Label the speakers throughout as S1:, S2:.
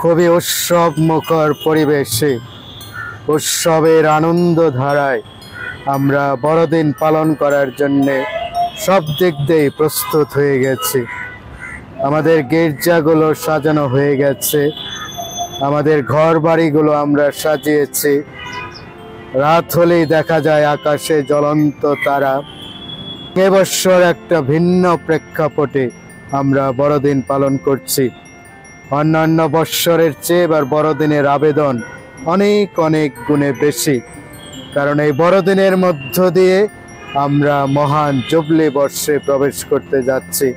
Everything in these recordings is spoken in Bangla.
S1: খুবই উৎসব মুখর পরিবেশে উৎসবের আনন্দ ধারায় আমরা বড়দিন পালন করার জন্যে সব দিক দিয়ে প্রস্তুত হয়ে গেছি। আমাদের গির্জাগুলো সাজানো হয়ে গেছে, আমাদের ঘর বাড়িগুলো আমরা সাজিয়েছি। রাত হলেই দেখা যায় আকাশে জ্বলন্ত তারা। এবছর একটা ভিন্ন প্রেক্ষাপটে আমরা বড়দিন পালন করছি। অন্যান্য বৎসরের চেয়ে এবার বড়দিনের আবেদন অনেক অনেক গুণে বেশি, কারণ এই বড়দিনের মধ্য দিয়ে আমরা মহান জুবলি বর্ষে প্রবেশ করতে যাচ্ছি।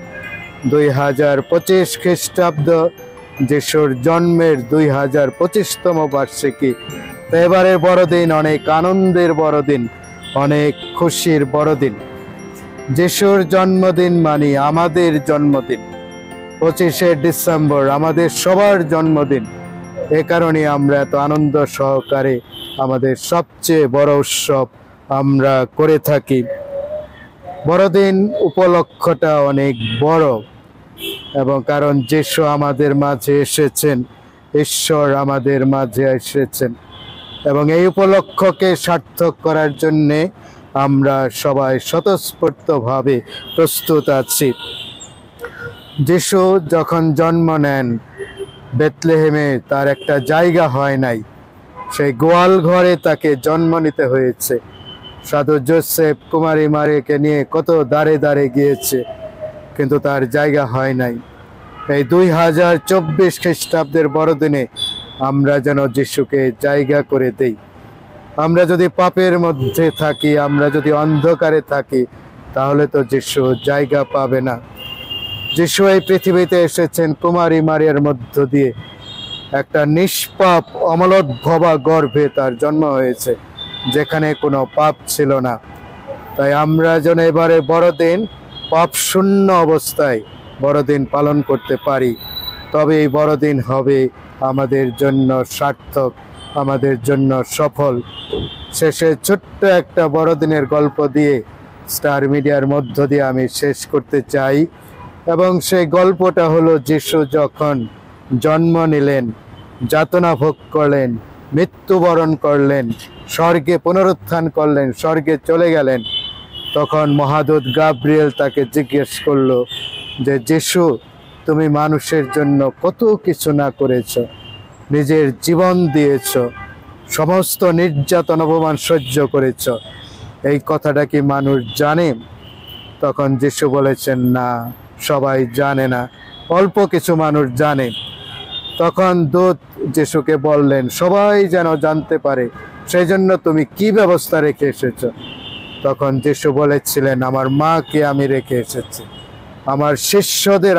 S1: 2025 খ্রিস্টাব্দ, যিশুর জন্মের 2025তম বার্ষিকী। এবারের বড়দিন অনেক আনন্দের বড়দিন, অনেক খুশির বড়দিন। যিশুর জন্মদিন মানে আমাদের জন্মদিন। 25শে ডিসেম্বর আমাদের সবার জন্মদিন। এ কারণে আমরা এত আনন্দ সহকারে আমাদের সবচেয়ে বড় উৎসব আমরা করে থাকি। বড়দিন উপলক্ষটা অনেক বড়, এবং কারণ যিশু আমাদের মাঝে এসেছেন, ঈশ্বর আমাদের মাঝে এসেছেন, এবং এই উপলক্ষকে সার্থক করার জন্যে আমরা সবাই স্বতঃস্ফূর্তভাবে প্রস্তুত আছি। যিশু যখন জন্ম নেন বেথলেহেমে, তার একটা জায়গা হয় নাই, সেই গোয়াল ঘরে তাকে জন্ম নিতে হয়েছে। সাধু যোসেফ কুমারী মারিয়াকে নিয়ে কত দাঁড়ে দাঁড়ে গিয়েছে, কিন্তু তার জায়গা হয় নাই। এই 2024 খ্রিস্টাব্দের বড়দিনে আমরা যেন যিশুকে জায়গা করে দেই। আমরা যদি পাপের মধ্যে থাকি, আমরা যদি অন্ধকারে থাকি, তাহলে তো যিশু জায়গা পাবে না। যিশু এই পৃথিবীতে এসেছেন কুমারী মারিয়ার মধ্য দিয়ে। একটা নিষ্পাপ অমলোদ্ভবা গর্ভে তার জন্ম হয়েছে, যেখানে কোনো পাপ ছিল না। তাই আমরা যেন এবারে বড়দিন পাপ শূন্য অবস্থায় বড়দিন পালন করতে পারি, তবে এই বড়দিন হবে আমাদের জন্য সার্থক, আমাদের জন্য সফল। শেষে ছোট্ট একটা বড়দিনের গল্প দিয়ে স্টার মিডিয়ার মধ্য দিয়ে আমি শেষ করতে চাই, এবং সেই গল্পটা হলো যিশু যখন জন্ম নিলেন, যাতনা ভোগ করলেন, মৃত্যুবরণ করলেন, স্বর্গে পুনরুত্থান করলেন, স্বর্গে চলে গেলেন, তখন মহাদূত গাব্রিয়েল তাকে জিজ্ঞেস করলো যে যিশু, তুমি মানুষের জন্য কত কিছু না করেছ, নিজের জীবন দিয়েছ, সমস্ত নির্যাতন অপমান সহ্য করেছ, এই কথাটা কি মানুষ জানে? তখন যিশু বলেছেন, না, সবাই জানে না, অল্প কিছু মানুষ জানে। তখন দূত যিশুকে বললেন, সবাই যেন জানতে পারে সেই জন্য তুমি কি ব্যবস্থা রেখে এসেছ? তখন যিশু বলেছিলেন, আমার মাকে আমি রেখে এসেছি, আমার শিষ্যদের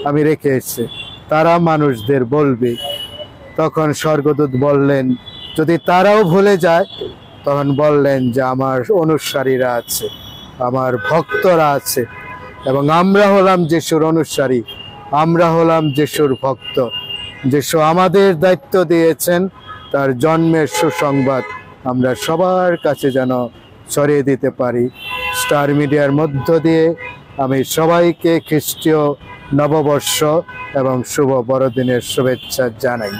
S1: আমি রেখে এসেছি, তারা মানুষদের বলবে। তখন স্বর্গদূত বললেন, যদি তারাও ভুলে যায়, তখন বললেন যে আমার অনুসারীরা আছে, আমার ভক্তরা আছে, এবং আমরা হলাম যিশুর অনুসারী, আমরা হলাম যিশুর ভক্ত। যিশু আমাদের দায়িত্ব দিয়েছেন তার জন্মের সুসংবাদ আমরা সবার কাছে যেন ছড়িয়ে দিতে পারি। স্টার মিডিয়ার মধ্য দিয়ে আমি সবাইকে খ্রিস্টীয় নববর্ষ এবং শুভ বড়দিনের শুভেচ্ছা জানাই।